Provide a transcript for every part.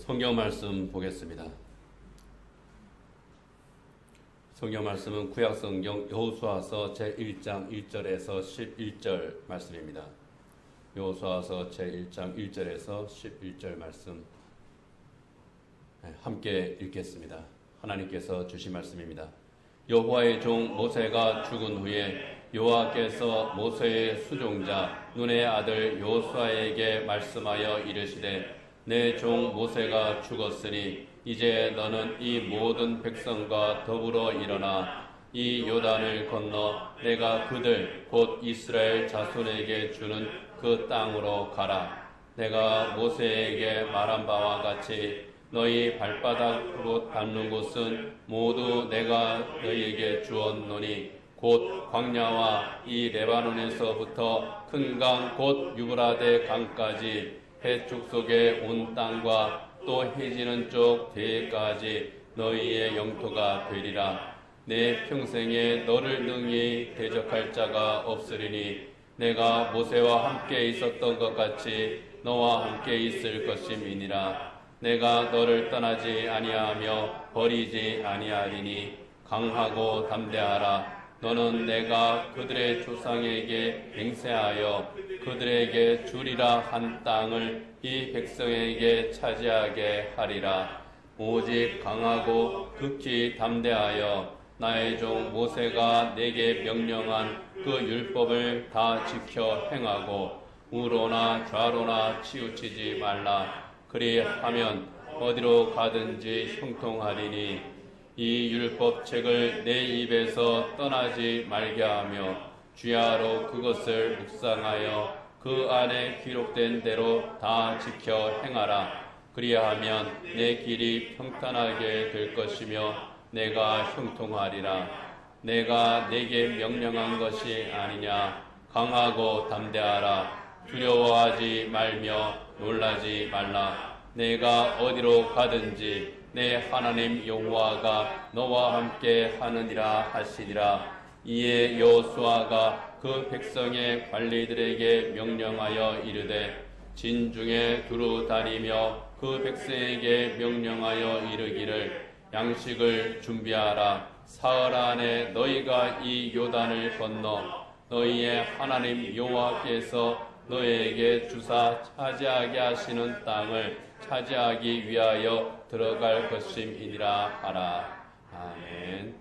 성경 말씀 보겠습니다. 성경 말씀은 구약 성경 여호수아서 제1장 1절에서 11절 말씀입니다. 여호수아서 제1장 1절에서 11절 말씀 함께 읽겠습니다. 하나님께서 주신 말씀입니다. 여호와의 종 모세가 죽은 후에 여호와께서 모세의 수종자 눈의 아들 여호수아에게 말씀하여 이르시되 내 종 모세가 죽었으니 이제 너는 이 모든 백성과 더불어 일어나 이 요단을 건너 내가 그들 곧 이스라엘 자손에게 주는 그 땅으로 가라. 내가 모세에게 말한 바와 같이 너희 발바닥으로 닿는 곳은 모두 내가 너희에게 주었노니 곧 광야와 이 레바논에서부터 큰 강 곧 유브라데 강까지 해축 속의 온 땅과 또 해지는 쪽 대까지 너희의 영토가 되리라. 내 평생에 너를 능히 대적할 자가 없으리니 내가 모세와 함께 있었던 것 같이 너와 함께 있을 것임이니라. 내가 너를 떠나지 아니하며 버리지 아니하리니 강하고 담대하라. 너는 내가 그들의 조상에게 맹세하여 그들에게 주리라 한 땅을 이 백성에게 차지하게 하리라. 오직 강하고 극히 담대하여 나의 종 모세가 내게 명령한 그 율법을 다 지켜 행하고 우로나 좌로나 치우치지 말라. 그리하면 어디로 가든지 형통하리니 이 율법책을 내 입에서 떠나지 말게 하며 주야로 그것을 묵상하여 그 안에 기록된 대로 다 지켜 행하라. 그리하면 내 길이 평탄하게 될 것이며 내가 형통하리라. 내가 내게 명령한 것이 아니냐. 강하고 담대하라. 두려워하지 말며 놀라지 말라. 내가 어디로 가든지 내 하나님 여호와가 너와 함께 하느니라 하시니라. 이에 여호수아가 그 백성의 관리들에게 명령하여 이르되 진중에 두루 다니며 그 백성에게 명령하여 이르기를 양식을 준비하라. 사흘 안에 너희가 이 요단을 건너 너희의 하나님 여호와께서 너희에게 주사 차지하게 하시는 땅을 차지하기 위하여 들어갈 것임이니라 하라. 아멘.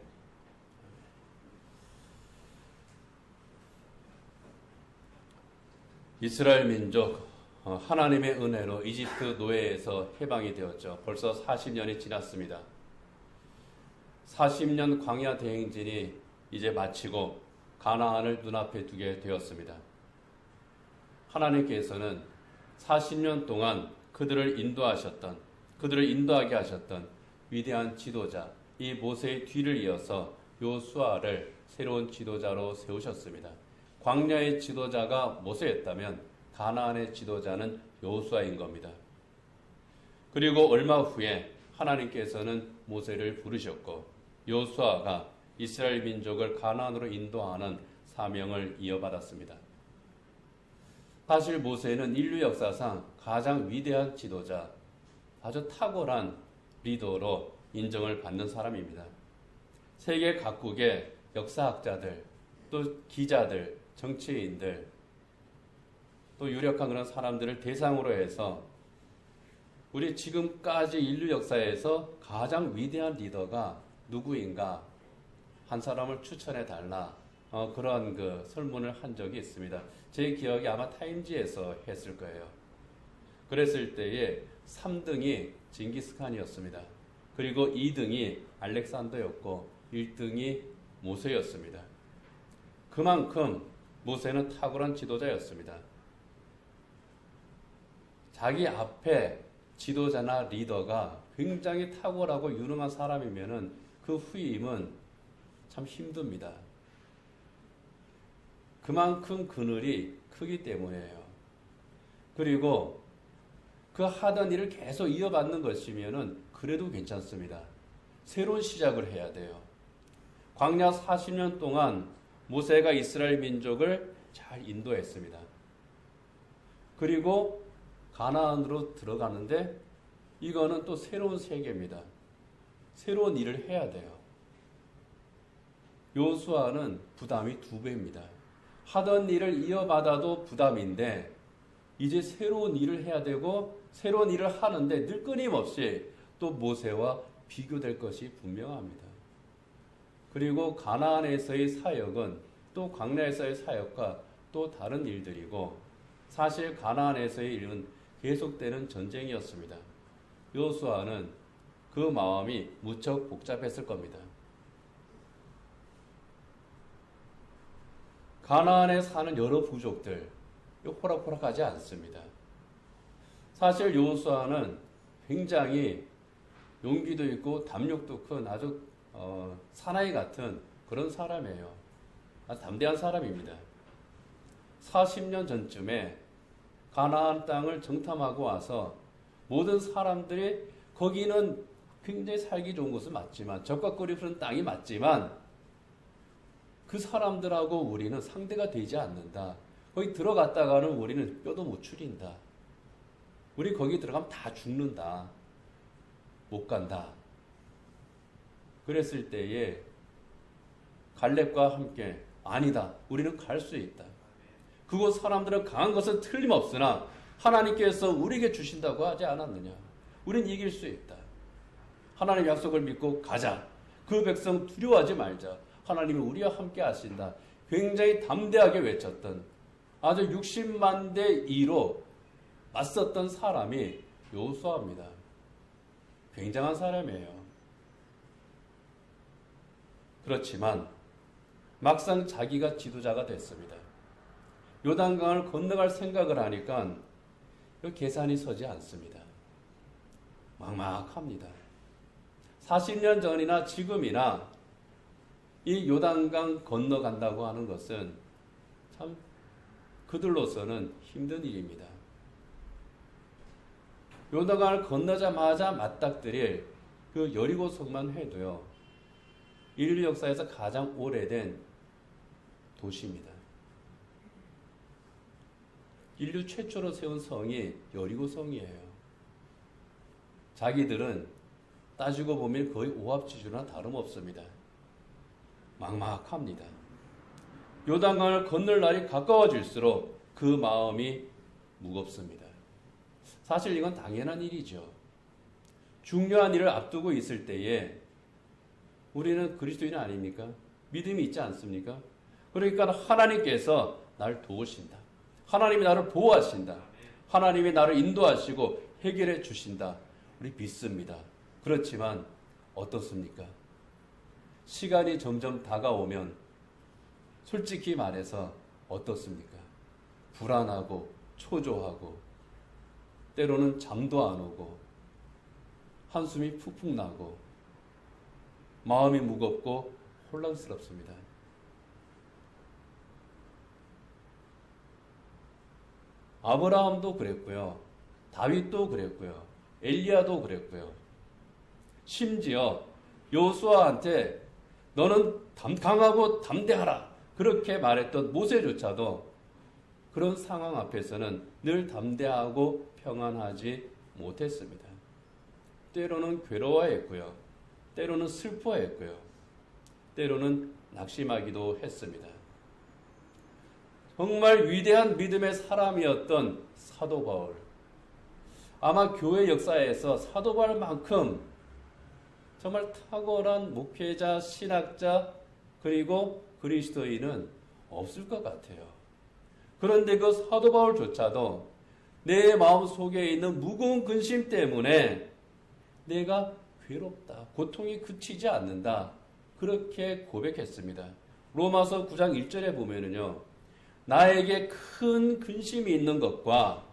이스라엘 민족 하나님의 은혜로 이집트 노예에서 해방이 되었죠. 벌써 40년이 지났습니다. 40년 광야 대행진이 이제 마치고 가나안을 눈앞에 두게 되었습니다. 하나님께서는 40년 동안 그들을 인도하게 하셨던 위대한 지도자, 이 모세의 뒤를 이어서 여호수아를 새로운 지도자로 세우셨습니다. 광야의 지도자가 모세였다면 가나안의 지도자는 여호수아인 겁니다. 그리고 얼마 후에 하나님께서는 모세를 부르셨고 여호수아가 이스라엘 민족을 가나안으로 인도하는 사명을 이어받았습니다. 사실 모세는 인류 역사상 가장 위대한 지도자, 아주 탁월한 리더로 인정을 받는 사람입니다. 세계 각국의 역사학자들, 또 기자들, 정치인들, 또 유력한 그런 사람들을 대상으로 해서 우리 지금까지 인류 역사에서 가장 위대한 리더가 누구인가 한 사람을 추천해 달라. 그런 그 설문을 한 적이 있습니다. 제 기억에 아마 타임지에서 했을 거예요. 그랬을 때에 3등이 징기스칸이었습니다. 그리고 2등이 알렉산더였고 1등이 모세였습니다. 그만큼 모세는 탁월한 지도자였습니다. 자기 앞에 지도자나 리더가 굉장히 탁월하고 유능한 사람이면은 그 후임은 참 힘듭니다. 그만큼 그늘이 크기 때문이에요. 그리고 그 하던 일을 계속 이어받는 것이면은 그래도 괜찮습니다. 새로운 시작을 해야 돼요. 광야 40년 동안 모세가 이스라엘 민족을 잘 인도했습니다. 그리고 가나안으로 들어가는데 이거는 또 새로운 세계입니다. 새로운 일을 해야 돼요. 여호수아는 부담이 2배입니다. 하던 일을 이어받아도 부담인데 이제 새로운 일을 해야 되고 새로운 일을 하는데 늘 끊임없이 또 모세와 비교될 것이 분명합니다. 그리고 가나안에서의 사역은 또 광야에서의 사역과 또 다른 일들이고 사실 가나안에서의 일은 계속되는 전쟁이었습니다. 여호수아는 그 마음이 무척 복잡했을 겁니다. 가나안에 사는 여러 부족들 호락호락하지 않습니다. 사실 여호수아는 굉장히 용기도 있고 담력도 큰 아주 사나이 같은 그런 사람이에요. 아주 담대한 사람입니다. 40년 전쯤에 가나안 땅을 정탐하고 와서 모든 사람들이 거기는 굉장히 살기 좋은 곳은 맞지만 적과 꿀이 흐르는 땅이 맞지만 그 사람들하고 우리는 상대가 되지 않는다. 거기 들어갔다가는 우리는 뼈도 못 추린다. 우리 거기 들어가면 다 죽는다. 못 간다. 그랬을 때에 갈렙과 함께 아니다. 우리는 갈 수 있다. 그곳 사람들은 강한 것은 틀림없으나 하나님께서 우리에게 주신다고 하지 않았느냐. 우린 이길 수 있다. 하나님의 약속을 믿고 가자. 그 백성 두려워하지 말자. 하나님이 우리와 함께 하신다. 굉장히 담대하게 외쳤던 아주 60만 대 2로 맞섰던 사람이 여호수아입니다. 굉장한 사람이에요. 그렇지만 막상 자기가 지도자가 됐습니다. 요단강을 건너갈 생각을 하니까 계산이 서지 않습니다. 막막합니다. 40년 전이나 지금이나 이 요단강 건너간다고 하는 것은 참 그들로서는 힘든 일입니다. 요단강을 건너자마자 맞닥뜨릴 그 여리고성만 해도요, 인류 역사에서 가장 오래된 도시입니다. 인류 최초로 세운 성이 여리고성이에요. 자기들은 따지고 보면 거의 오합지졸이나 다름없습니다. 막막합니다. 요단강을 건널 날이 가까워질수록 그 마음이 무겁습니다. 사실 이건 당연한 일이죠. 중요한 일을 앞두고 있을 때에 우리는 그리스도인 아닙니까? 믿음이 있지 않습니까? 그러니까 하나님께서 나를 도우신다. 하나님이 나를 보호하신다. 하나님이 나를 인도하시고 해결해 주신다. 우리 믿습니다. 그렇지만 어떻습니까? 시간이 점점 다가오면 솔직히 말해서 어떻습니까? 불안하고 초조하고 때로는 잠도 안 오고 한숨이 푹푹 나고 마음이 무겁고 혼란스럽습니다. 아브라함도 그랬고요. 다윗도 그랬고요. 엘리야도 그랬고요. 심지어 여호수아한테 너는 강하고 담대하라 그렇게 말했던 모세조차도 그런 상황 앞에서는 늘 담대하고 평안하지 못했습니다. 때로는 괴로워했고요. 때로는 슬퍼했고요. 때로는 낙심하기도 했습니다. 정말 위대한 믿음의 사람이었던 사도 바울. 아마 교회 역사에서 사도 바울만큼 정말 탁월한 목회자, 신학자, 그리고 그리스도인은 없을 것 같아요. 그런데 그 사도 바울조차도 내 마음 속에 있는 무거운 근심 때문에 내가 괴롭다, 고통이 그치지 않는다. 그렇게 고백했습니다. 로마서 9장 1절에 보면은요, 나에게 큰 근심이 있는 것과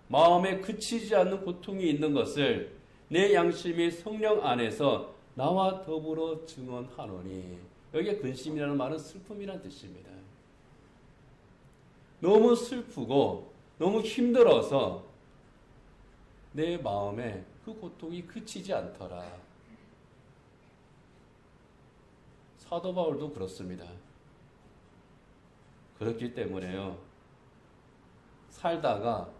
마음에 그치지 않는 고통이 있는 것을 내 양심이 성령 안에서 나와 더불어 증언하노니. 여기에 근심이라는 말은 슬픔이라는 뜻입니다. 너무 슬프고 너무 힘들어서 내 마음에 그 고통이 그치지 않더라. 사도 바울도 그렇습니다. 그렇기 때문에요, 살다가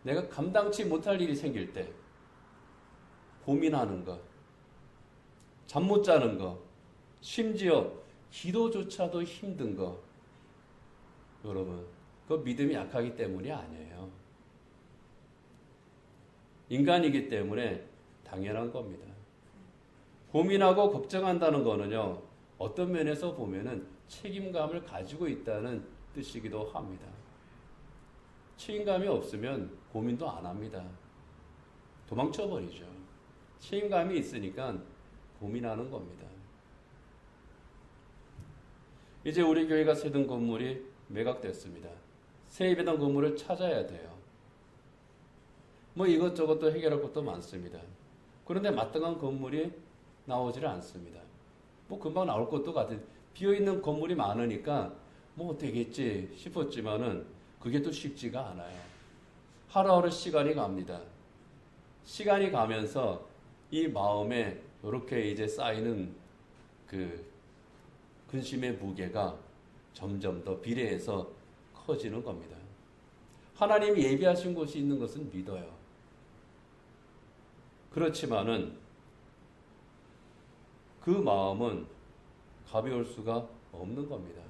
내가 감당치 못할 일이 생길 때, 고민하는 것, 잠 못 자는 것, 심지어 기도조차도 힘든 것, 여러분, 그 믿음이 약하기 때문이 아니에요. 인간이기 때문에 당연한 겁니다. 고민하고 걱정한다는 거는요, 어떤 면에서 보면은 책임감을 가지고 있다는 뜻이기도 합니다. 책임감이 없으면 고민도 안 합니다. 도망쳐버리죠. 책임감이 있으니까 고민하는 겁니다. 이제 우리 교회가 세던 건물이 매각됐습니다. 세입했던 건물을 찾아야 돼요. 뭐 이것저것 또 해결할 것도 많습니다. 그런데 마땅한 건물이 나오지를 않습니다. 뭐 금방 나올 것도 같아요. 비어있는 건물이 많으니까 뭐 되겠지 싶었지만은 그게 또 쉽지가 않아요. 하루하루 시간이 갑니다. 시간이 가면서 이 마음에 이렇게 이제 쌓이는 그 근심의 무게가 점점 더 비례해서 커지는 겁니다. 하나님이 예비하신 곳이 있는 것은 믿어요. 그렇지만은 그 마음은 가벼울 수가 없는 겁니다.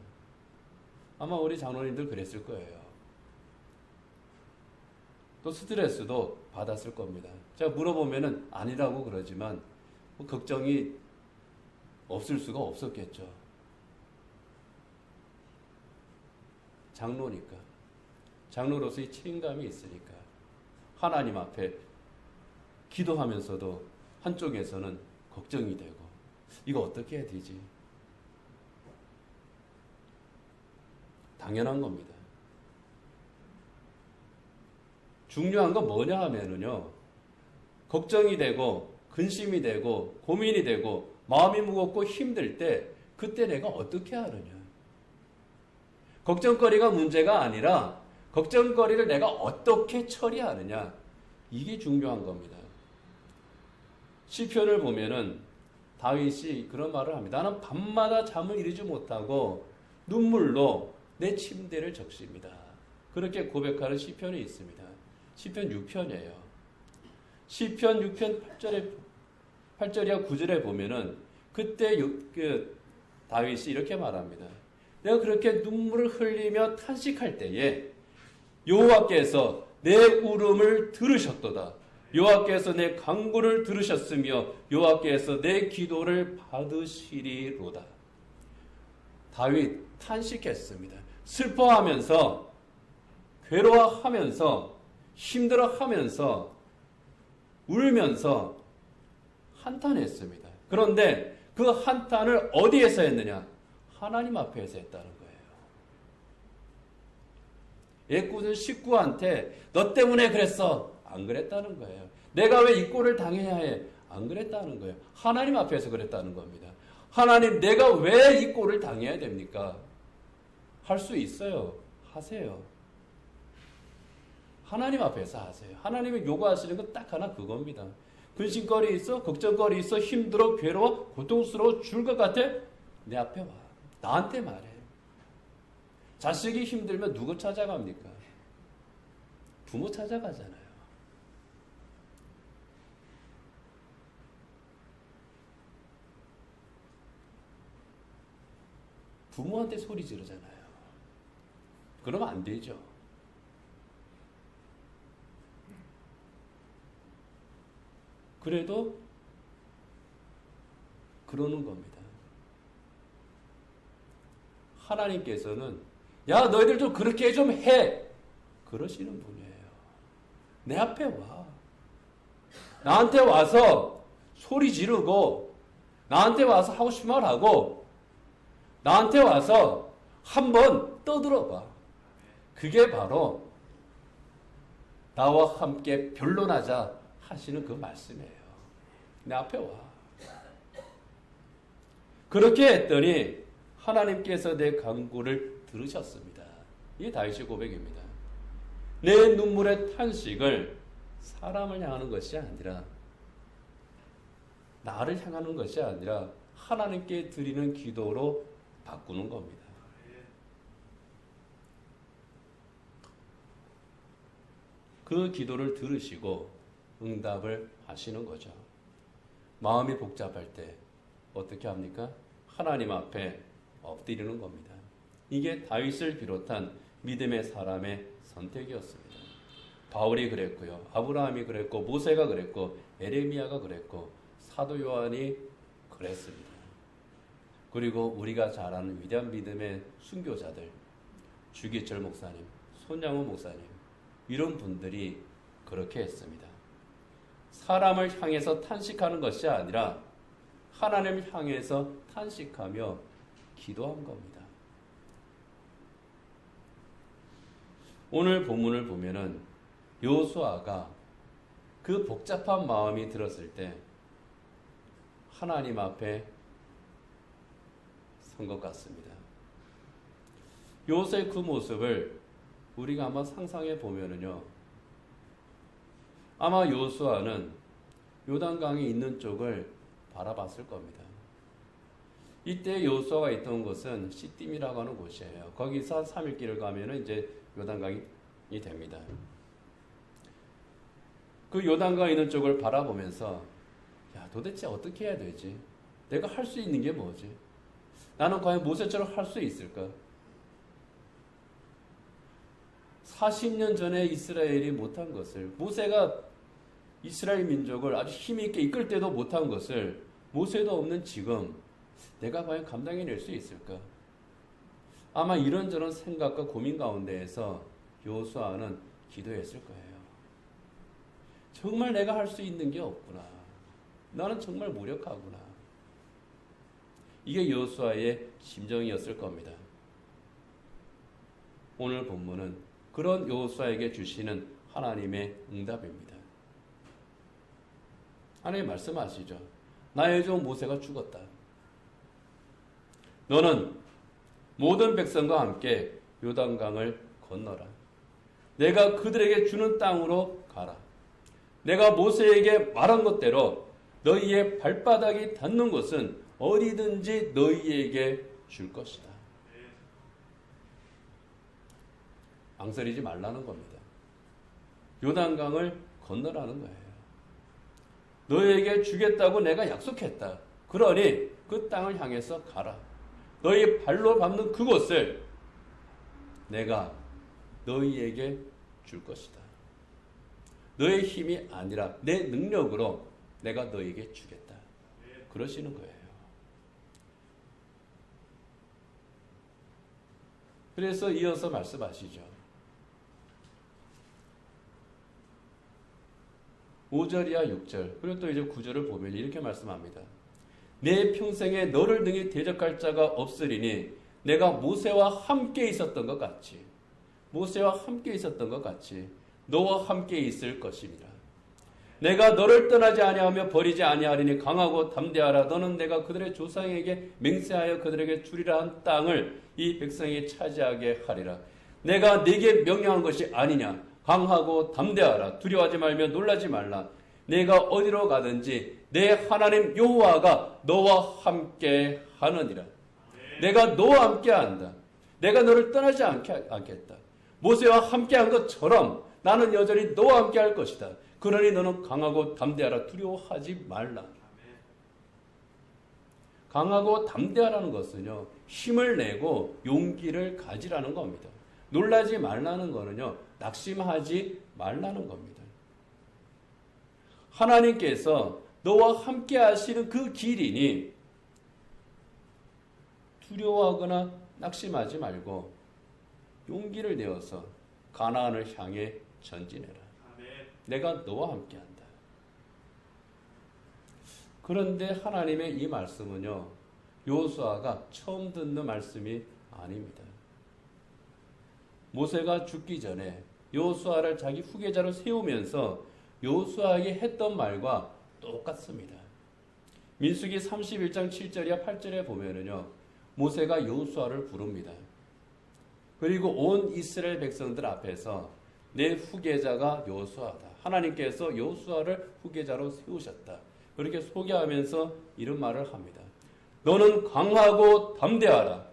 아마 우리 장로님들 그랬을 거예요. 또 스트레스도 받았을 겁니다. 제가 물어보면은 아니라고 그러지만 뭐 걱정이 없을 수가 없었겠죠. 장로니까. 장로로서의 책임감이 있으니까. 하나님 앞에 기도하면서도 한쪽에서는 걱정이 되고 이거 어떻게 해야 되지? 당연한 겁니다. 중요한 건 뭐냐 하면은요, 걱정이 되고 근심이 되고 고민이 되고 마음이 무겁고 힘들 때 그때 내가 어떻게 하느냐. 걱정거리가 문제가 아니라 걱정거리를 내가 어떻게 처리하느냐. 이게 중요한 겁니다. 시편을 보면은 다윗이 그런 말을 합니다. 나는 밤마다 잠을 이루지 못하고 눈물로 내 침대를 적십니다. 그렇게 고백하는 시편이 있습니다. 시편 6편이에요. 시편 6편 8절이야 9절에 보면은 그때 다윗이 이렇게 말합니다. 내가 그렇게 눈물을 흘리며 탄식할 때에 여호와께서 내 울음을 들으셨도다. 여호와께서 내 간구를 들으셨으며 여호와께서 내 기도를 받으시리로다. 다윗 탄식했습니다. 슬퍼하면서 괴로워하면서 힘들어하면서 울면서 한탄했습니다. 그런데 그 한탄을 어디에서 했느냐? 하나님 앞에서 했다는 거예요. 애꿎은 식구한테 너 때문에 그랬어. 안 그랬다는 거예요. 내가 왜 이 꼴을 당해야 해? 안 그랬다는 거예요. 하나님 앞에서 그랬다는 겁니다. 하나님, 내가 왜 이 꼴을 당해야 됩니까? 할 수 있어요. 하세요. 하나님 앞에서 하세요. 하나님이 요구하시는 건 딱 하나 그겁니다. 근심거리 있어? 걱정거리 있어? 힘들어? 괴로워? 고통스러워? 죽을 것 같아? 내 앞에 와. 나한테 말해. 자식이 힘들면 누구 찾아갑니까? 부모 찾아가잖아요. 부모한테 소리 지르잖아요. 그러면 안 되죠. 그래도 그러는 겁니다. 하나님께서는 야 너희들 좀 그렇게 좀 해. 그러시는 분이에요. 내 앞에 와. 나한테 와서 소리 지르고 나한테 와서 하고 싶은 말 하고 나한테 와서 한번 떠들어봐. 그게 바로 나와 함께 변론하자 하시는 그 말씀이에요. 내 앞에 와. 그렇게 했더니 하나님께서 내 간구를 들으셨습니다. 이게 다윗의 고백입니다. 내 눈물의 탄식을 사람을 향하는 것이 아니라 나를 향하는 것이 아니라 하나님께 드리는 기도로 바꾸는 겁니다. 그 기도를 들으시고 응답을 하시는 거죠. 마음이 복잡할 때 어떻게 합니까? 하나님 앞에 엎드리는 겁니다. 이게 다윗을 비롯한 믿음의 사람의 선택이었습니다. 바울이 그랬고요. 아브라함이 그랬고 모세가 그랬고 에레미야가 그랬고 사도 요한이 그랬습니다. 그리고 우리가 잘 아는 위대한 믿음의 순교자들, 주기철 목사님, 손양호 목사님, 이런 분들이 그렇게 했습니다. 사람을 향해서 탄식하는 것이 아니라 하나님을 향해서 탄식하며 기도한 겁니다. 오늘 본문을 보면은 여호수아가 그 복잡한 마음이 들었을 때 하나님 앞에 선 것 같습니다. 여호수아의 그 모습을 우리가 한번 상상해 보면은요, 아마 여호수아는 요단강이 있는 쪽을 바라봤을 겁니다. 이때 여호수아가 있던 곳은 시딤이라고 하는 곳이에요. 거기서 한 3일 길을 가면은 이제 요단강이 됩니다. 그 요단강 있는 쪽을 바라보면서 야, 도대체 어떻게 해야 되지? 내가 할 수 있는 게 뭐지? 나는 과연 모세처럼 할 수 있을까? 40년 전에 이스라엘이 못한 것을, 모세가 이스라엘 민족을 아주 힘있게 이끌 때도 못한 것을 모세도 없는 지금 내가 과연 감당해낼 수 있을까? 아마 이런저런 생각과 고민 가운데에서 여호수아는 기도했을 거예요. 정말 내가 할 수 있는 게 없구나. 나는 정말 무력하구나. 이게 여호수아의 심정이었을 겁니다. 오늘 본문은 그런 여호수아에게 주시는 하나님의 응답입니다. 하나님 말씀하시죠. 나의 종 모세가 죽었다. 너는 모든 백성과 함께 요단강을 건너라. 내가 그들에게 주는 땅으로 가라. 내가 모세에게 말한 것대로 너희의 발바닥이 닿는 곳은 어디든지 너희에게 줄 것이다. 망설이지 말라는 겁니다. 요단강을 건너라는 거예요. 너희에게 주겠다고 내가 약속했다. 그러니 그 땅을 향해서 가라. 너희 발로 밟는 그곳을 내가 너희에게 줄 것이다. 너의 힘이 아니라 내 능력으로 내가 너희에게 주겠다. 그러시는 거예요. 그래서 이어서 말씀하시죠. 5절이야 6절 그리고 또 이제 9절을 보면 이렇게 말씀합니다. 내 평생에 너를 등에 대적할 자가 없으리니 내가 모세와 함께 있었던 것 같이 너와 함께 있을 것이니라. 내가 너를 떠나지 아니하며 버리지 아니하리니 강하고 담대하라. 너는 내가 그들의 조상에게 맹세하여 그들에게 주리라 한 땅을 이 백성이 차지하게 하리라. 내가 네게 명령한 것이 아니냐. 강하고 담대하라. 두려워하지 말며 놀라지 말라. 내가 어디로 가든지 내 하나님 여호와가 너와 함께 하느니라. 내가 너와 함께 한다. 내가 너를 떠나지 않겠다. 모세와 함께 한 것처럼 나는 여전히 너와 함께 할 것이다. 그러니 너는 강하고 담대하라. 두려워하지 말라. 강하고 담대하라는 것은요, 힘을 내고 용기를 가지라는 겁니다. 놀라지 말라는 거는요, 낙심하지 말라는 겁니다. 하나님께서 너와 함께 하시는 그 길이니 두려워하거나 낙심하지 말고 용기를 내어서 가나안을 향해 전진해라. 내가 너와 함께한다. 그런데 하나님의 이 말씀은요, 여호수아가 처음 듣는 말씀이 아닙니다. 모세가 죽기 전에 여호수아를 자기 후계자로 세우면서 여호수아에게 했던 말과 똑같습니다. 민수기 31장 7절이야 8절에 보면은요, 모세가 여호수아를 부릅니다. 그리고 온 이스라엘 백성들 앞에서 내 후계자가 여호수아다. 하나님께서 여호수아를 후계자로 세우셨다. 그렇게 소개하면서 이런 말을 합니다. 너는 강하고 담대하라.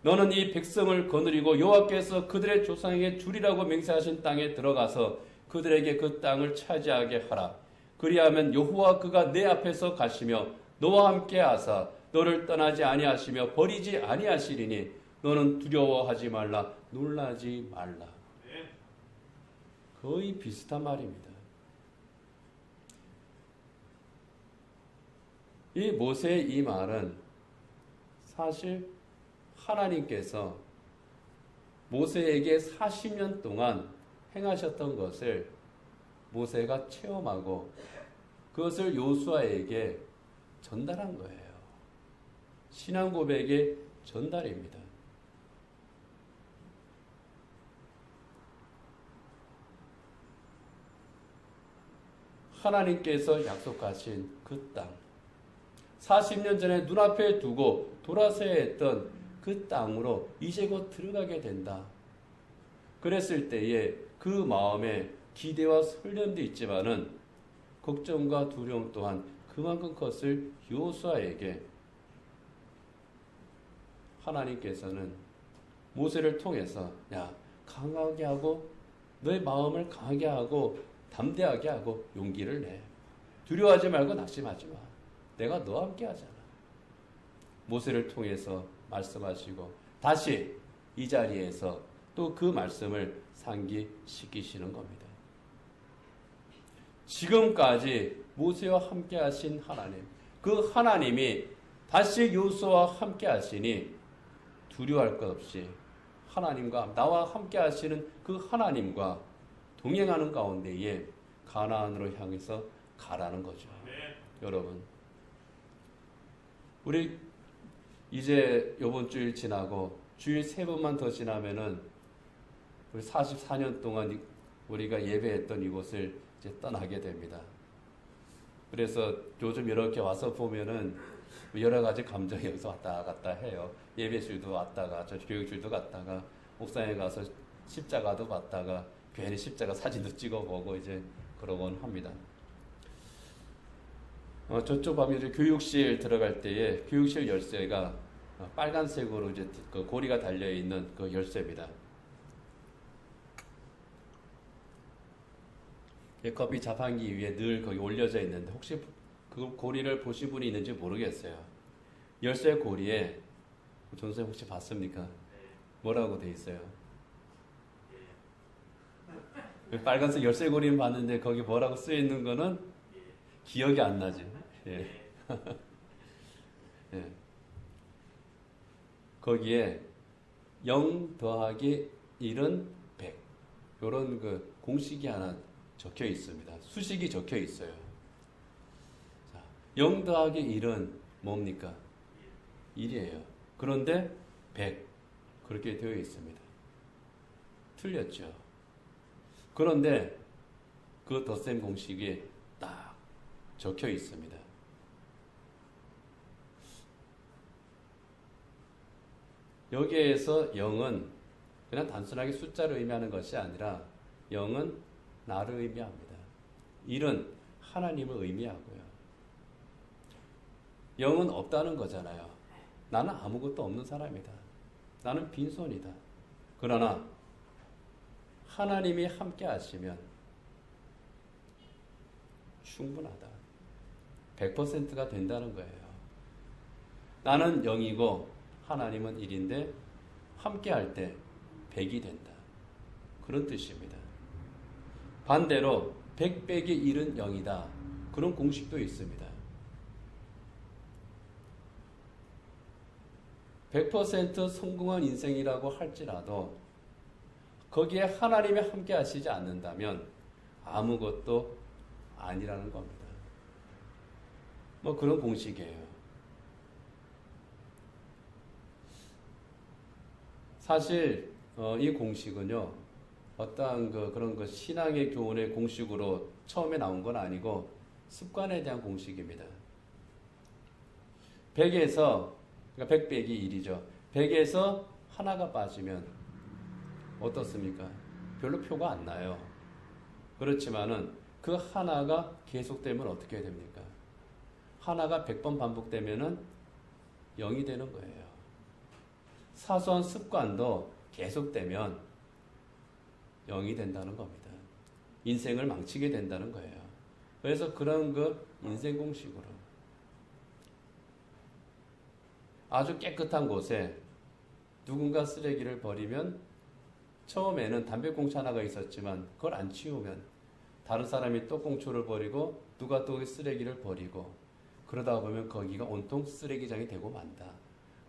너는 이 백성을 거느리고 여호와께서 그들의 조상에게 주리라고 맹세하신 땅에 들어가서 그들에게 그 땅을 차지하게 하라. 그리하면 여호와 그가 내 앞에서 가시며 너와 함께 하사 너를 떠나지 아니하시며 버리지 아니하시리니 너는 두려워하지 말라 놀라지 말라. 거의 비슷한 말입니다. 이 모세의 이 말은 사실 하나님께서 모세에게 40년 동안 행하셨던 것을 모세가 체험하고 그것을 여호수아에게 전달한 거예요. 신앙 고백의 전달입니다. 하나님께서 약속하신 그 땅, 40년 전에 눈앞에 두고 돌아서야 했던 그 땅으로 이제 곧 들어가게 된다. 그랬을 때에 그 마음에 기대와 설렘도 있지만은 걱정과 두려움 또한 그만큼 컸을 여호수아에게 하나님께서는 모세를 통해서 야, 강하게 하고 너의 마음을 강하게 하고 담대하게 하고 용기를 내. 두려워하지 말고 낙심하지 마. 내가 너와 함께 하잖아. 모세를 통해서 말씀하시고 다시 이 자리에서 또 그 말씀을 상기시키시는 겁니다. 지금까지 모세와 함께 하신 하나님, 그 하나님이 다시 여호수아와 함께 하시니 두려워할 것 없이 하나님과 나와 함께 하시는 그 하나님과 동행하는 가운데에 가나안으로 향해서 가라는 거죠. 여러분, 우리 이제 이번 주일 지나고 주일 3번만 더 지나면은 우리 44년 동안 우리가 예배했던 이곳을 이제 떠나게 됩니다. 그래서 요즘 이렇게 와서 보면은 여러 가지 감정이 여기서 왔다 갔다 해요. 예배실도 왔다가 저 교육실도 갔다가 옥상에 가서 십자가도 봤다가 괜히 십자가 사진도 찍어보고 이제 그러곤 합니다. 저쪽 밤에 이제 교육실 들어갈 때에 교육실 열쇠가 빨간색으로 이제 그 고리가 달려 있는 그 열쇠입니다. 커피 자판기 위에 늘 거기 올려져 있는데 혹시 그 고리를 보신 분이 있는지 모르겠어요. 열쇠 고리에 전선생 혹시 봤습니까? 뭐라고 돼 있어요? 빨간색 열쇠 고리는 봤는데 거기 뭐라고 쓰여 있는 거는 기억이 안 나지. 예. 예. 거기에 0 더하기 1은 100 이런 그 공식이 하나 적혀 있습니다. 수식이 적혀 있어요. 자, 0 더하기 1은 뭡니까? 1이에요. 그런데 100 그렇게 되어 있습니다. 틀렸죠. 그런데 그 덧셈 공식이 딱 적혀 있습니다. 여기에서 0은 그냥 단순하게 숫자를 의미하는 것이 아니라 0은 나를 의미합니다. 1은 하나님을 의미하고요. 0은 없다는 거잖아요. 나는 아무것도 없는 사람이다. 나는 빈손이다. 그러나 하나님이 함께 하시면 충분하다. 100%가 된다는 거예요. 나는 0이고 하나님은 1인데 함께 할 때 100이 된다. 그런 뜻입니다. 반대로 100 빼기 1은 0이다. 그런 공식도 있습니다. 100% 성공한 인생이라고 할지라도 거기에 하나님이 함께 하시지 않는다면 아무것도 아니라는 겁니다. 뭐 그런 공식이에요. 사실 이 공식은요, 어떠한 그런 신앙의 교훈의 공식으로 처음에 나온 건 아니고 습관에 대한 공식입니다. 100에서 그러니까 100 빼기 1이죠. 100에서 하나가 빠지면 어떻습니까? 별로 표가 안 나요. 그렇지만은 그 하나가 계속되면 어떻게 됩니까? 하나가 100번 반복되면은 0이 되는 거예요. 사소한 습관도 계속되면 0이 된다는 겁니다. 인생을 망치게 된다는 거예요. 그래서 그런 그 인생 공식으로 아주 깨끗한 곳에 누군가 쓰레기를 버리면 처음에는 담배꽁초 하나가 있었지만 그걸 안 치우면 다른 사람이 또 꽁초를 버리고 누가 또 쓰레기를 버리고 그러다 보면 거기가 온통 쓰레기장이 되고 만다.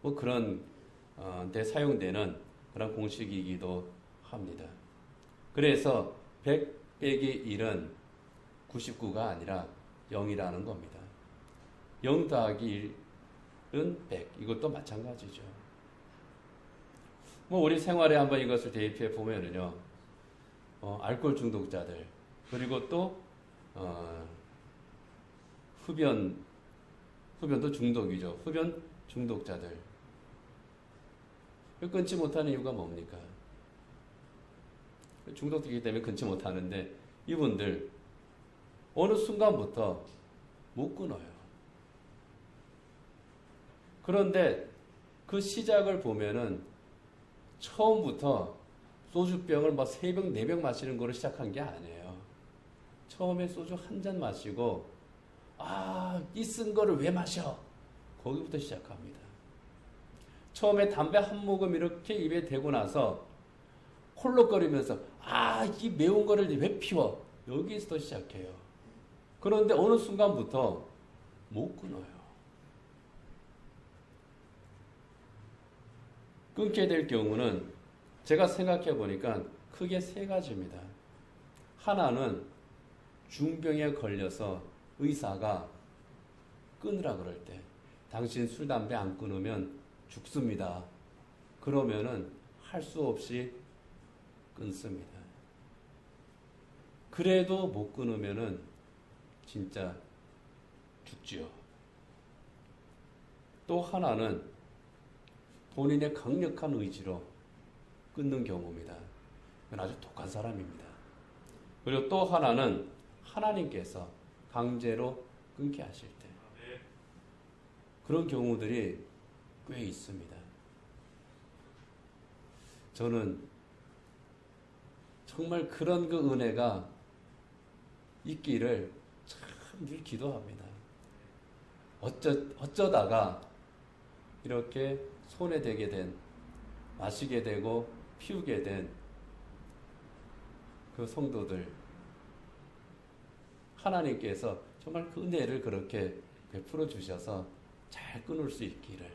뭐 그런 데 사용되는 그런 공식이기도 합니다. 그래서 100 빼기 1은 99가 아니라 0이라는 겁니다. 0 더하기 1은 100. 이것도 마찬가지죠. 뭐 우리 생활에 한번 이것을 대입해 보면은요, 알코올 중독자들 그리고 또 흡연도 중독이죠. 흡연 중독자들 끊지 못하는 이유가 뭡니까? 중독되기 때문에 끊지 못하는데 이분들 어느 순간부터 못 끊어요. 그런데 그 시작을 보면은 처음부터 소주병을 막 3병, 4병 마시는 거로 시작한 게 아니에요. 처음에 소주 한 잔 마시고 이 쓴 거를 왜 마셔? 거기부터 시작합니다. 처음에 담배 한 모금 이렇게 입에 대고 나서 홀록거리면서 이 매운 거를 왜 피워? 여기서부터 시작해요. 그런데 어느 순간부터 못 끊어요. 끊게 될 경우는 제가 생각해 보니까 크게 3가지입니다. 하나는 중병에 걸려서 의사가 끊으라 그럴 때 당신 술, 담배 안 끊으면 죽습니다. 그러면은 할 수 없이 끊습니다. 그래도 못 끊으면은 진짜 죽지요. 또 하나는 본인의 강력한 의지로 끊는 경우입니다. 그건 아주 독한 사람입니다. 그리고 또 하나는 하나님께서 강제로 끊게 하실 때 그런 경우들이 꽤 있습니다. 저는 정말 그런 그 은혜가 있기를 참 늘 기도합니다. 어쩌다가 이렇게 손에 대게 된, 마시게 되고 피우게 된 그 성도들, 하나님께서 정말 그 은혜를 그렇게 베풀어 주셔서 잘 끊을 수 있기를,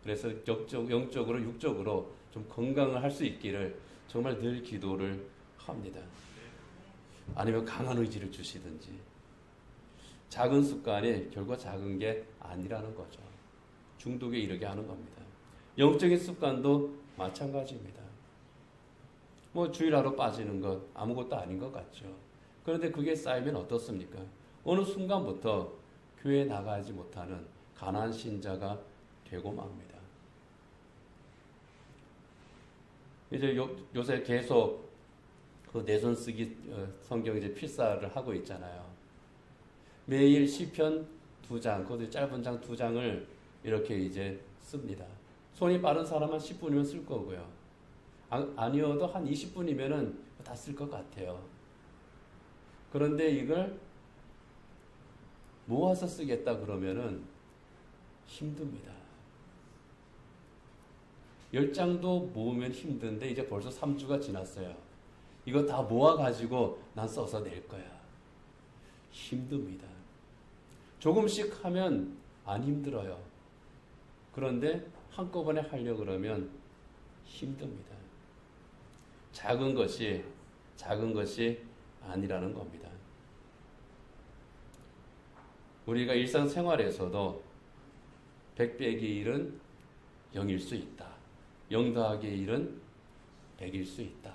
그래서 영적으로 육적으로 좀 건강을 할 수 있기를 정말 늘 기도를 합니다. 아니면 강한 의지를 주시든지. 작은 습관이 결국 작은 게 아니라는 거죠. 중독에 이르게 하는 겁니다. 영적인 습관도 마찬가지입니다. 뭐 주일 하루 빠지는 것 아무것도 아닌 것 같죠. 그런데 그게 쌓이면 어떻습니까? 어느 순간부터 교회에 나가지 못하는 가난한 신자가 되고 맙니다. 이제 요새 계속 그 내손 쓰기 성경 이제 필사를 하고 있잖아요. 매일 시편 2장, 그것도 짧은 장 2장을 이렇게 이제 씁니다. 손이 빠른 사람은 10분이면 쓸 거고요. 아니어도 한 20분이면은 다 쓸 것 같아요. 그런데 이걸 모아서 쓰겠다 그러면은 힘듭니다. 10장도 모으면 힘든데 이제 벌써 3주가 지났어요. 이거 다 모아가지고 난 써서 낼 거야. 힘듭니다. 조금씩 하면 안 힘들어요. 그런데 한꺼번에 하려고 그러면 힘듭니다. 작은 것이 아니라는 겁니다. 우리가 일상생활에서도 100 빼기 1은 0일 수 있다. 0 더하기 1은 100일 수 있다.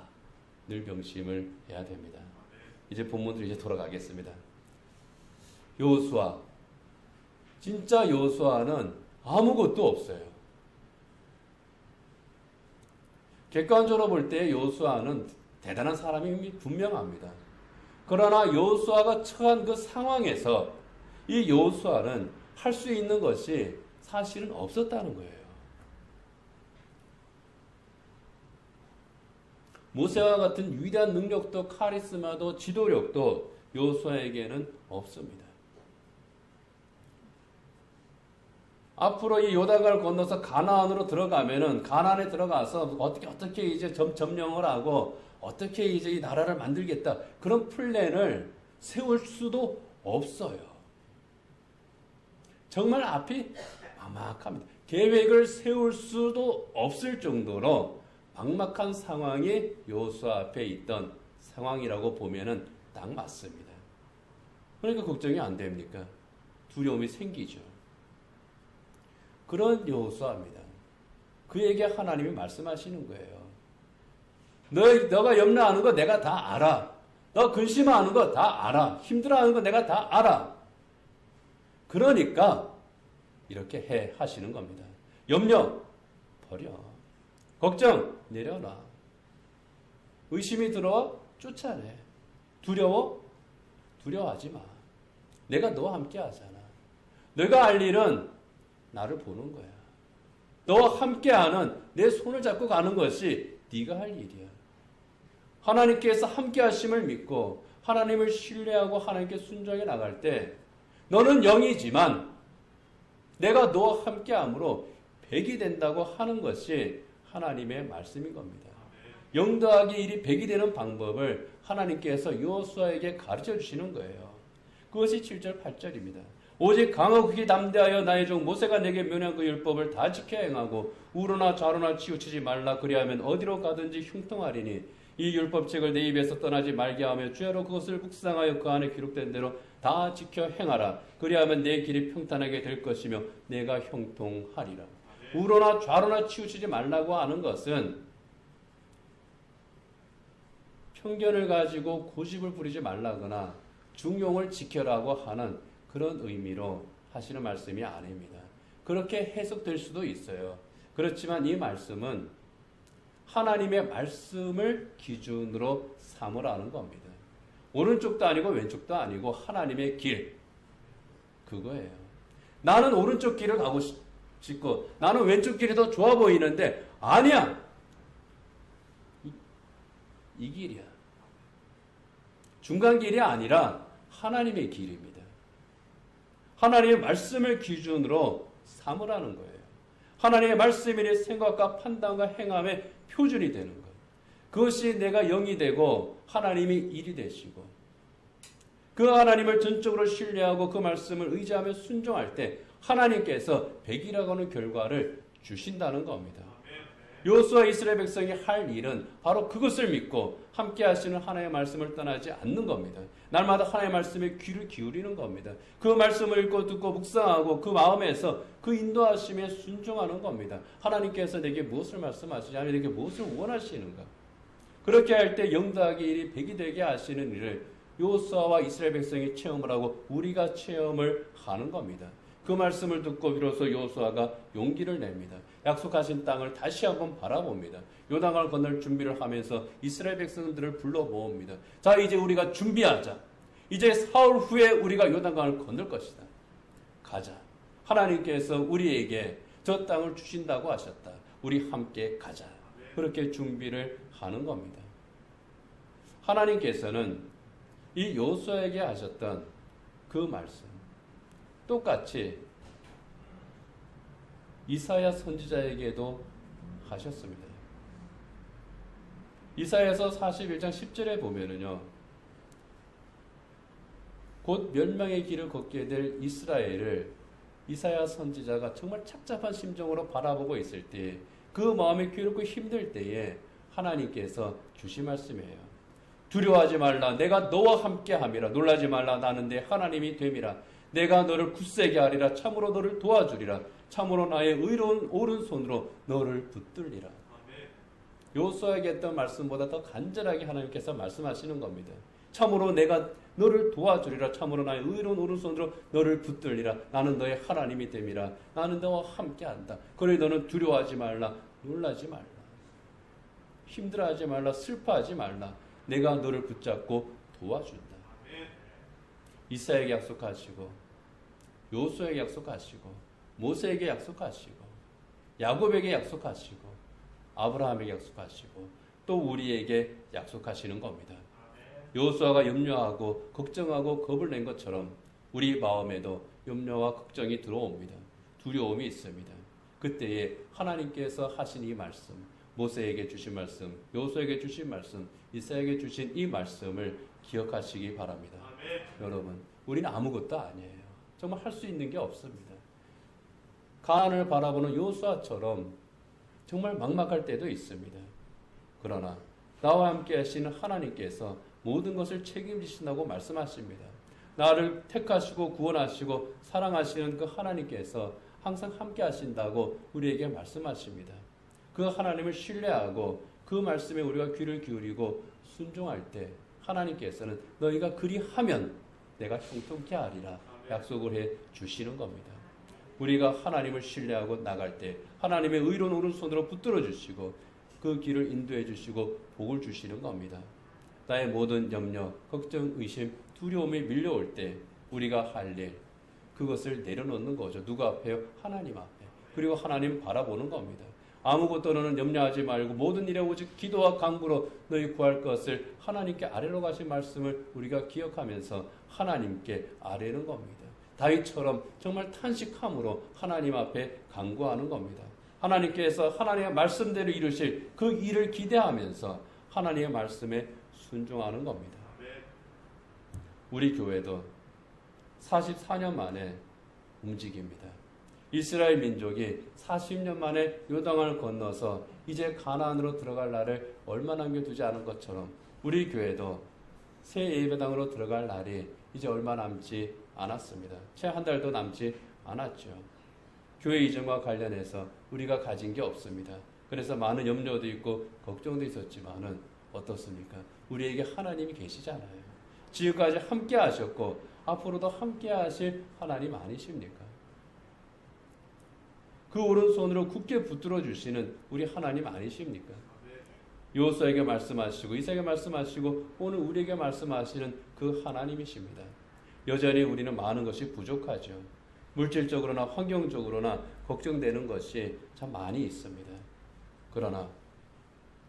늘 명심을 해야 됩니다. 이제 본문으로 이제 돌아가겠습니다. 여호수아, 진짜 여호수아는 아무것도 없어요. 객관적으로 볼 때 여호수아는 대단한 사람이 분명합니다. 그러나 여호수아가 처한 그 상황에서 이 여호수아는 할 수 있는 것이 사실은 없었다는 거예요. 모세와 같은 위대한 능력도 카리스마도 지도력도 요수아에게는 없습니다. 앞으로 이 요단강을 건너서 가나안으로 들어가면은 가나안에 들어가서 어떻게 이제 점령을 하고 어떻게 이제 이 나라를 만들겠다 그런 플랜을 세울 수도 없어요. 정말 앞이 막막합니다. 계획을 세울 수도 없을 정도로 막막한 상황이 요수아 앞에 있던 상황이라고 보면은 딱 맞습니다. 그러니까 걱정이 안 됩니까? 두려움이 생기죠. 그런 요수아입니다. 그에게 하나님이 말씀하시는 거예요. 너가 염려하는 거 내가 다 알아. 너 근심하는 거 다 알아. 힘들어하는 거 내가 다 알아. 그러니까 이렇게 해 하시는 겁니다. 염려 버려. 걱정 내려놔. 의심이 들어와 쫓아내. 두려워하지 마. 내가 너와 함께 하잖아. 내가 할 일은 나를 보는 거야. 너와 함께하는 내 손을 잡고 가는 것이 네가 할 일이야. 하나님께서 함께 하심을 믿고 하나님을 신뢰하고 하나님께 순종해 나갈 때 너는 0이지만 내가 너와 함께함으로 100이 된다고 하는 것이 하나님의 말씀인 겁니다. 0 더하기 1이 100이 되는 방법을 하나님께서 요수아에게 가르쳐 주시는 거예요. 그것이 7절 8절입니다. 오직 강하고 크게 담대하여 나의 종 모세가 내게 명령한 그 율법을 다 지켜 행하고 우로나 좌로나 치우치지 말라. 그리하면 어디로 가든지 형통하리니 이 율법책을 내 입에서 떠나지 말게 하며 주야로 그것을 묵상하여 그 안에 기록된 대로 다 지켜 행하라. 그리하면 내 길이 평탄하게 될 것이며 내가 형통하리라. 우로나 좌로나 치우치지 말라고 하는 것은 편견을 가지고 고집을 부리지 말라거나 중용을 지켜라고 하는 그런 의미로 하시는 말씀이 아닙니다. 그렇게 해석될 수도 있어요. 그렇지만 이 말씀은 하나님의 말씀을 기준으로 삼으라는 겁니다. 오른쪽도 아니고 왼쪽도 아니고 하나님의 길, 그거예요. 나는 오른쪽 길을 가고 싶고 나는 왼쪽 길이 더 좋아 보이는데 아니야. 이 길이야. 중간 길이 아니라 하나님의 길입니다. 하나님의 말씀을 기준으로 삼으라는 거예요. 하나님의 말씀이 내 생각과 판단과 행함의 표준이 되는 것. 그것이 내가 0이 되고 하나님이 1이 되시고 그 하나님을 전적으로 신뢰하고 그 말씀을 의지하며 순종할 때 하나님께서 100이라고 하는 결과를 주신다는 겁니다. 요수아 이스라엘 백성이 할 일은 바로 그것을 믿고 함께 하시는 하나님의 말씀을 떠나지 않는 겁니다. 날마다 하나님의 말씀에 귀를 기울이는 겁니다. 그 말씀을 읽고 듣고 묵상하고 그 마음에서 그 인도하심에 순종하는 겁니다. 하나님께서 내게 무엇을 말씀하시지 않으면 내게 무엇을 원하시는가. 그렇게 할 때 0 더하기 1이 100이 되게 하시는 일을 요수아와 이스라엘 백성이 체험을 하고 우리가 체험을 하는 겁니다. 그 말씀을 듣고 비로소 요수아가 용기를 냅니다. 약속하신 땅을 다시 한번 바라봅니다. 요단강을 건널 준비를 하면서 이스라엘 백성들을 불러 모읍니다. 자, 이제 우리가 준비하자. 이제 사흘 후에 우리가 요단강을 건널 것이다. 가자. 하나님께서 우리에게 저 땅을 주신다고 하셨다. 우리 함께 가자. 그렇게 준비를 하는 겁니다. 하나님께서는 이 요수아에게 하셨던 그 말씀 똑같이 이사야 선지자에게도 하셨습니다. 이사야서 41장 10절에 보면은요. 곧 멸망의 길을 걷게 될 이스라엘을 이사야 선지자가 정말 착잡한 심정으로 바라보고 있을 때 그 마음이 괴롭고 힘들 때에 하나님께서 주신 말씀이에요. 두려워하지 말라. 내가 너와 함께함이라. 놀라지 말라. 나는 내 하나님이 됨이라. 내가 너를 굳세게 하리라. 참으로 너를 도와주리라. 참으로 나의 의로운 오른손으로 너를 붙들리라. 요수아에게 했던 말씀보다 더 간절하게 하나님께서 말씀하시는 겁니다. 참으로 내가 너를 도와주리라. 참으로 나의 의로운 오른손으로 너를 붙들리라. 나는 너의 하나님이 됨이라. 나는 너와 함께한다. 그러니 너는 두려워하지 말라. 놀라지 말라. 힘들어하지 말라. 슬퍼하지 말라. 내가 너를 붙잡고 도와준다. 이사야에게 약속하시고 요수아에게 약속하시고 모세에게 약속하시고 야곱에게 약속하시고 아브라함에게 약속하시고 또 우리에게 약속하시는 겁니다. 여호수아가 염려하고 걱정하고 겁을 낸 것처럼 우리 마음에도 염려와 걱정이 들어옵니다. 두려움이 있습니다. 그때에 하나님께서 하신 이 말씀, 모세에게 주신 말씀, 여호수아에게 주신 말씀, 이사야에게 주신 이 말씀을 기억하시기 바랍니다. 여러분, 우리는 아무것도 아니에요. 정말 할 수 있는 게 없습니다. 가나안을 바라보는 여호수아처럼 정말 막막할 때도 있습니다. 그러나 나와 함께 하시는 하나님께서 모든 것을 책임지신다고 말씀하십니다. 나를 택하시고 구원하시고 사랑하시는 그 하나님께서 항상 함께 하신다고 우리에게 말씀하십니다. 그 하나님을 신뢰하고 그 말씀에 우리가 귀를 기울이고 순종할 때 하나님께서는 너희가 그리하면 내가 형통케 하리라 약속을 해 주시는 겁니다. 우리가 하나님을 신뢰하고 나갈 때 하나님의 의로운 오른손으로 붙들어 주시고 그 길을 인도해 주시고 복을 주시는 겁니다. 나의 모든 염려, 걱정, 의심, 두려움이 밀려올 때 우리가 할 일, 그것을 내려놓는 거죠. 누구 앞에요? 하나님 앞에. 그리고 하나님 바라보는 겁니다. 아무것도 너는 염려하지 말고 모든 일에 오직 기도와 간구로 너희 구할 것을 하나님께 아뢰러 가신 말씀을 우리가 기억하면서 하나님께 아뢰는 겁니다. 다윗처럼 정말 탄식함으로 하나님 앞에 간구하는 겁니다. 하나님께서 하나님의 말씀대로 이루실 그 일을 기대하면서 하나님의 말씀에 순종하는 겁니다. 우리 교회도 44년 만에 움직입니다. 이스라엘 민족이 40년 만에 요단강을 건너서 이제 가나안으로 들어갈 날을 얼마 남겨두지 않은 것처럼 우리 교회도 새 예배당으로 들어갈 날이 이제 얼마 남지 않았습니다. 채 한 달도 남지 않았죠. 교회 이전과 관련해서 우리가 가진 게 없습니다. 그래서 많은 염려도 있고 걱정도 있었지만은 어떻습니까? 우리에게 하나님이 계시잖아요. 지금까지 함께 하셨고 앞으로도 함께 하실 하나님 아니십니까? 그 오른손으로 굳게 붙들어 주시는 우리 하나님 아니십니까? 여호수아에게 말씀하시고 이사야에게 말씀하시고 오늘 우리에게 말씀하시는 그 하나님이십니다. 여전히 우리는 많은 것이 부족하죠. 물질적으로나 환경적으로나 걱정되는 것이 참 많이 있습니다. 그러나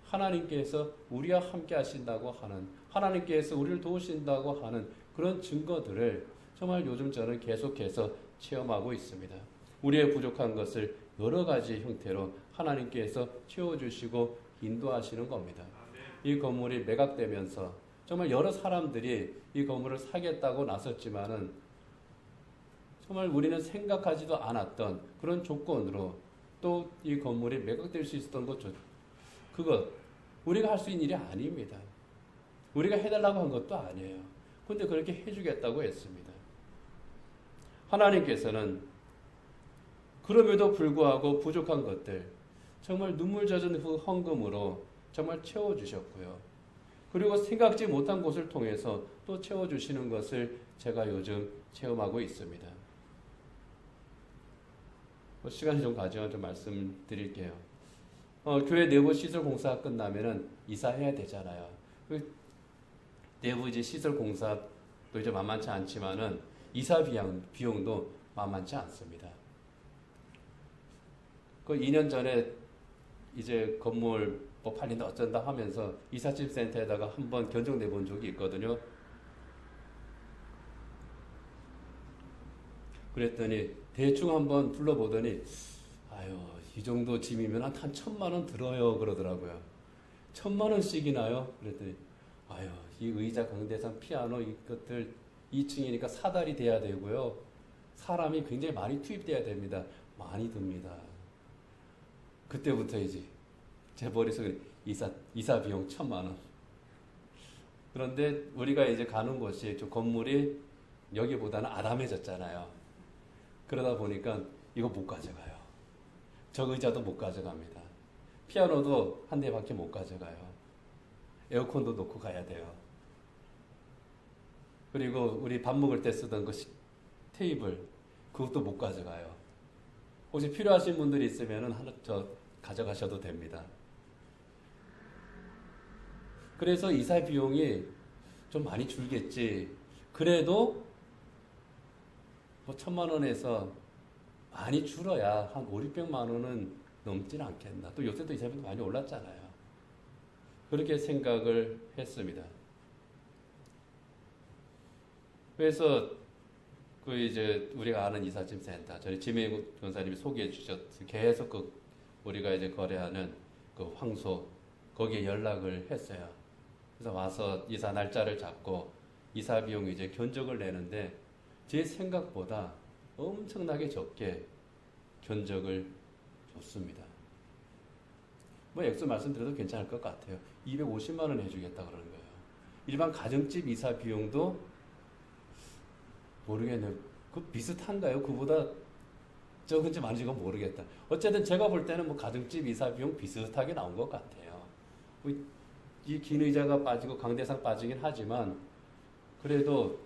하나님께서 우리와 함께 하신다고 하는, 하나님께서 우리를 도우신다고 하는 그런 증거들을 정말 요즘 저는 계속해서 체험하고 있습니다. 우리의 부족한 것을 여러 가지 형태로 하나님께서 채워주시고 인도하시는 겁니다. 이 건물이 매각되면서 정말 여러 사람들이 이 건물을 사겠다고 나섰지만은 정말 우리는 생각하지도 않았던 그런 조건으로 또 이 건물이 매각될 수 있었던 것, 그것 우리가 할 수 있는 일이 아닙니다. 우리가 해달라고 한 것도 아니에요. 그런데 그렇게 해주겠다고 했습니다. 하나님께서는 그럼에도 불구하고 부족한 것들 정말 눈물 젖은 그 헌금으로 정말 채워주셨고요. 그리고 생각지 못한 곳을 통해서 또 채워주시는 것을 제가 요즘 체험하고 있습니다. 시간이 좀 가지만 좀 말씀드릴게요. 교회 내부 시설 공사가 끝나면은 이사해야 되잖아요. 내부 이제 시설 공사도 이제 만만치 않지만은 이사 비용도 만만치 않습니다. 그 2년 전에 이제 건물 뭐 팔린다 어쩐다 하면서 이삿짐 센터에다가 한번 견적 내본 적이 있거든요. 그랬더니 대충 한번 불러보더니 아유 이 정도 짐이면 한 1,000만 원 들어요 그러더라고요. 1,000만 원씩이나요? 그랬더니 아유 이 의자 강대상 피아노 이것들 2층이니까 사달이 돼야 되고요. 사람이 굉장히 많이 투입돼야 됩니다. 많이 듭니다. 그때부터 이제 제 머릿속에 이사 비용 1,000만 원. 그런데 우리가 이제 가는 곳이 좀 건물이 여기보다는 아담해졌잖아요. 그러다 보니까 이거 못 가져가요. 저 의자도 못 가져갑니다. 피아노도 한 대밖에 못 가져가요. 에어컨도 놓고 가야 돼요. 그리고 우리 밥 먹을 때 쓰던 그 테이블 그것도 못 가져가요. 혹시 필요하신 분들이 있으면 하나 저 가져가셔도 됩니다. 그래서 이사 비용이 좀 많이 줄겠지. 그래도 뭐 1,000만 원에서 많이 줄어야 한 500~600만 원은 넘지는 않겠나. 또 요새도 이사 비용이 많이 올랐잖아요. 그렇게 생각을 했습니다. 그래서 그 이제 우리가 아는 이삿짐 센터, 저희 지명국 변사님이 소개해 주셨, 계속 그 우리가 이제 거래하는 그 황소 거기에 연락을 했어요. 그래서 와서 이사 날짜를 잡고 이사 비용 이제 견적을 내는데 제 생각보다 엄청나게 적게 견적을 줬습니다. 뭐 액수 말씀드려도 괜찮을 것 같아요. 250만 원 해주겠다 그러는 거예요. 일반 가정집 이사 비용도 모르겠네요. 그 비슷한가요? 그보다 적은지 많은지 그건 모르겠다. 어쨌든 제가 볼 때는 뭐 가정집 이사 비용 비슷하게 나온 것 같아요. 이 긴 의자가 빠지고 강대상 빠지긴 하지만 그래도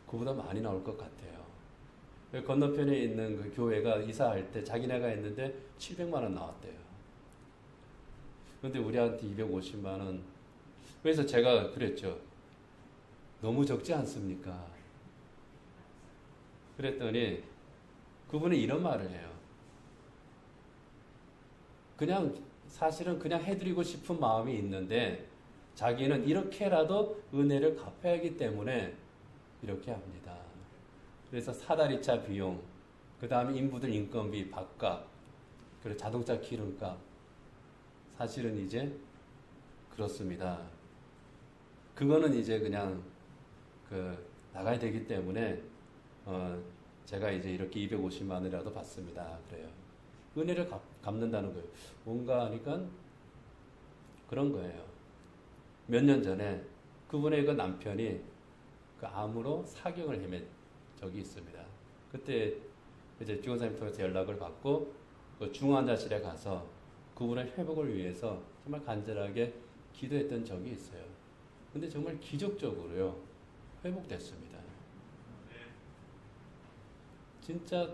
그보다 많이 나올 것 같아요. 건너편에 있는 그 교회가 이사할 때 자기네가 했는데 700만 원 나왔대요. 그런데 우리한테 250만 원. 그래서 제가 그랬죠. 너무 적지 않습니까? 그랬더니 그분이 이런 말을 해요. 그냥 사실은 그냥 해드리고 싶은 마음이 있는데 자기는 이렇게라도 은혜를 갚아야 하기 때문에 이렇게 합니다. 그래서 사다리차 비용, 그 다음에 인부들 인건비, 밥값, 그리고 자동차 기름값, 사실은 이제 그렇습니다. 그거는 이제 그냥 나가야 되기 때문에 제가 이제 이렇게 250만 원이라도 받습니다. 그래요. 은혜를 갚는다는 거예요. 뭔가 하니까 그런 거예요. 몇 년 전에 그분의 그 남편이 그 암으로 사경을 헤맨 적이 있습니다. 그때 이제 주원사님 통해서 연락을 받고 그 중환자실에 가서 그분의 회복을 위해서 정말 간절하게 기도했던 적이 있어요. 근데 정말 기적적으로요, 회복됐습니다. 진짜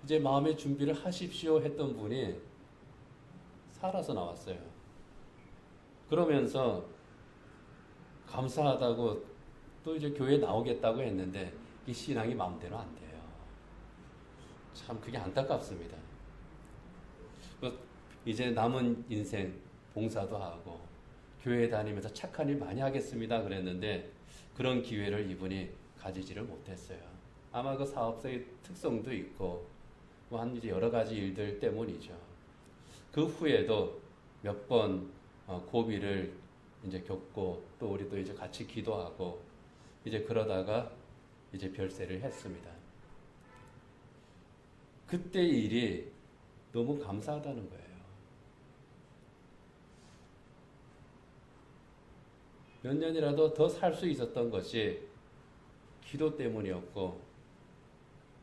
이제 마음의 준비를 하십시오 했던 분이 살아서 나왔어요. 그러면서 감사하다고 또 이제 교회에 나오겠다고 했는데 이 신앙이 마음대로 안 돼요. 참 그게 안타깝습니다. 이제 남은 인생 봉사도 하고 교회 다니면서 착한 일 많이 하겠습니다 그랬는데 그런 기회를 이분이 가지지를 못했어요. 아마 그 사업자의 특성도 있고 뭐 한 이제 여러 가지 일들 때문이죠. 그 후에도 몇 번 고비를 이제 겪고 또 우리도 이제 같이 기도하고 이제 그러다가 이제 별세를 했습니다. 그때 일이 너무 감사하다는 거예요. 몇 년이라도 더 살 수 있었던 것이 기도 때문이었고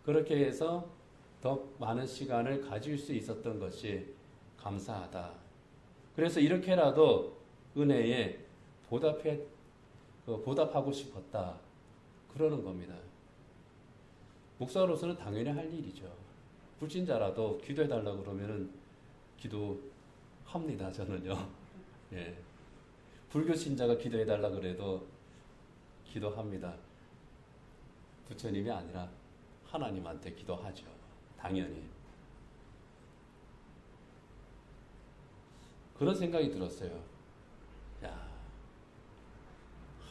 그렇게 해서 더 많은 시간을 가질 수 있었던 것이 감사하다. 그래서 이렇게라도 은혜에 보답하고 싶었다. 그러는 겁니다. 목사로서는 당연히 할 일이죠. 불신자라도 기도해달라고 그러면은 기도합니다, 저는요. 예. 불교 신자가 기도해달라고 그래도 기도합니다. 부처님이 아니라 하나님한테 기도하죠. 당연히. 그런 생각이 들었어요. 야,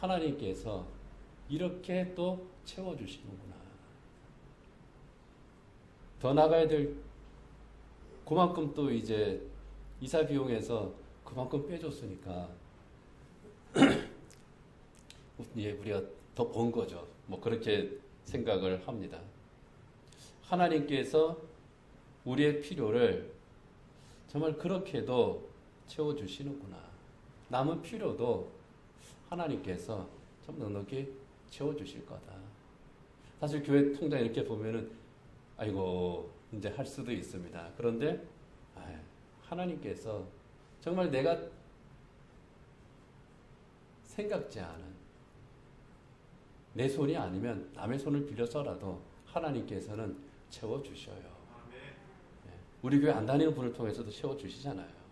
하나님께서 이렇게 또 채워주시는구나. 더 나가야 될 그만큼 또 이제 이사 비용에서 그만큼 빼줬으니까 예, 우리가 더 번 거죠. 뭐 그렇게 생각을 합니다. 하나님께서 우리의 필요를 정말 그렇게도 채워주시는구나. 남은 필요도 하나님께서 참 넉넉히 채워주실 거다. 사실 교회 통장 이렇게 보면은 아이고 이제 할 수도 있습니다. 그런데 하나님께서 정말 내가 생각지 않은 내 손이 아니면 남의 손을 빌려서라도 하나님께서는 채워주셔요. 우리 교회 안 다니는 분을 통해서도 채워주시잖아요.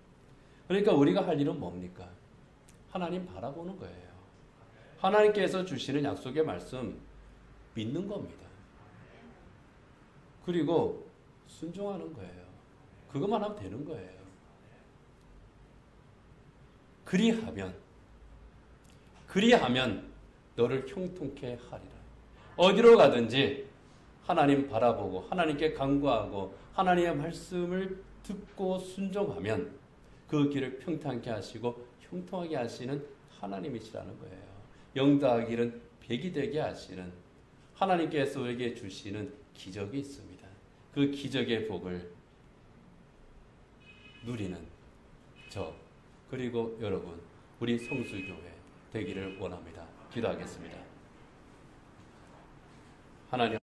그러니까 우리가 할 일은 뭡니까? 하나님 바라보는 거예요. 하나님께서 주시는 약속의 말씀 믿는 겁니다. 그리고 순종하는 거예요. 그것만 하면 되는 거예요. 그리하면 너를 형통케 하리라. 어디로 가든지 하나님 바라보고 하나님께 간구하고 하나님의 말씀을 듣고 순종하면 그 길을 평탄케 하시고 형통하게 하시는 하나님이시라는 거예요. 영다하기는 백이 되게 하시는 하나님께서 우리에게 주시는 기적이 있습니다. 그 기적의 복을 누리는 저 그리고 여러분 우리 성수교회 되기를 원합니다. 기도하겠습니다. 하나님